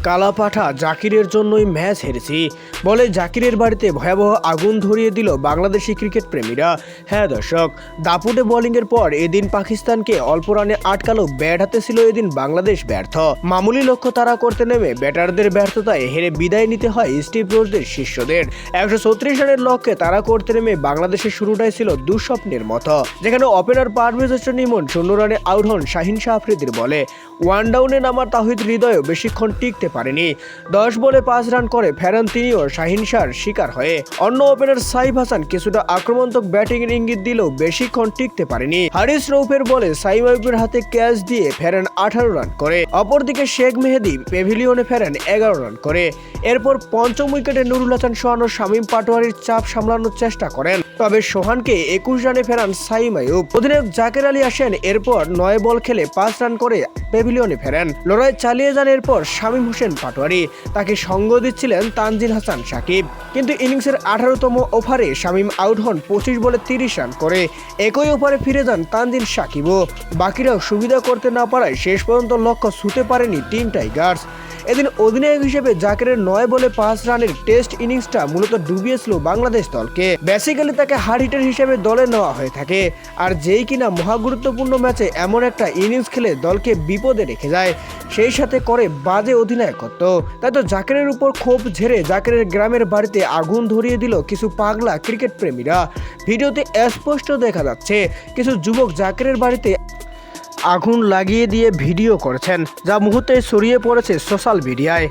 কালাপাঠা জাকিরের জন্যই ম্যাচ হেরেছি বলে জাকিরের বাড়িতে ভয়াবহ আগুন ধরিয়ে দিল বাংলাদেশি ক্রিকেট প্রেমীরা। হ্যাঁ দর্শক, দাপুটে বোলিংয়ের পর এদিন পাকিস্তানকে অল্প রানে আটকালো ব্যাট হাতে ছিল এদিন বাংলাদেশ ব্যর্থ। মামুলি লক্ষ্য তাড়া করতে নেমে ব্যাটারদের ব্যর্থতায় হেরে বিদায় নিতে হয় স্টিভ রোজদের শিষ্যদের। 136 রানের লক্ষ্যে তাড়া করতে নেমে বাংলাদেশের শুরুটাই ছিল দুঃস্বপ্নের মতো, যেখানে ওপেনার পারভেজ হোসেন ইমন 0 রানে আউট হন শাহিন শাহ আফ্রিদির বলে। ওয়ান ডাউনে নামা তাহিদ হৃদয়ও বেশিক্ষণ টিকতে পারেনি। 10 বলে 5 রান করে ফেরান তিনিও শাহিন শাহর শিকার হয়ে। অন্য ওপেনার সাইফ হাসান কিছুটা আক্রমণাত্মক ব্যাটিংয়ের ইঙ্গিত দিলেও বেশিক্ষণ টিকতে পারেনি। হারিস রৌফের বলে সাইম আইয়ুবের হাতে ক্যাচ দিয়ে ফেরেন 18 রান করে। অপরদিকে শেখ মেহেদী পেভিলিয়নে ফেরেন 11 রান করে। এরপর পঞ্চম উইকেটে নুরুল হাসান সোহান ও শামীম পাটোয়ারির চাপ সামলানোর চেষ্টা করেন, তবে সোহানকে 21 রানে ফেরান সাইম আইয়ুব। অধিনায়ক জাকের আলী আসেন, এরপর 9 বল খেলে 5 রান করে পেভিলিয়নে ফেরেন। লড়াই চালিয়ে যান এরপর শামীম হোসেন পাটোয়ারি, তাকে সঙ্গ দিচ্ছিলেন তানজিল হাসান সাকিব। কিন্তু ইনিংসের 18তম ওভারে শামীম আউট হন 25 বলে 30 রান করে। একই ওভারে ফিরে যান তানজিল সাকিবও। বাকিরাও সুবিধা করতে না পারায় শেষ পর্যন্ত লক্ষ্য ছুঁতে পারেনি টিম টাইগার্স। এদিন অধিনায়ক হিসেবে জাকেরের 9 বলে 5 রানের টেস্ট ইনিংসটা মূলত ডুবিয়েছিল বাংলাদেশ দলকে। বেসিক্যালি তাকে হার্ড হিটার হিসেবে দলে নেওয়া হয়ে থাকে, আর যেই কিনা মহাগুরুত্বপূর্ণ ম্যাচে এমন একটা ইনিংস খেলে দলকে বিপদে রেখে যায়, সেই সাথে করে বাজে অধিনায়কত্ব। তাই তো জাকেরের উপর ক্ষোভ ঝেড়ে জাকেরের গ্রামের বাড়িতে আগুন ধরিয়ে দিল কিছু পাগলা ক্রিকেট প্রেমীরা। ভিডিওতে স্পষ্ট দেখা যাচ্ছে কিছু যুবক জাকেরের বাড়িতে আগুন লাগিয়ে দিয়ে ভিডিও করেছেন, যা মুহূর্তে ছড়িয়ে পড়েছে সোশ্যাল মিডিয়ায়।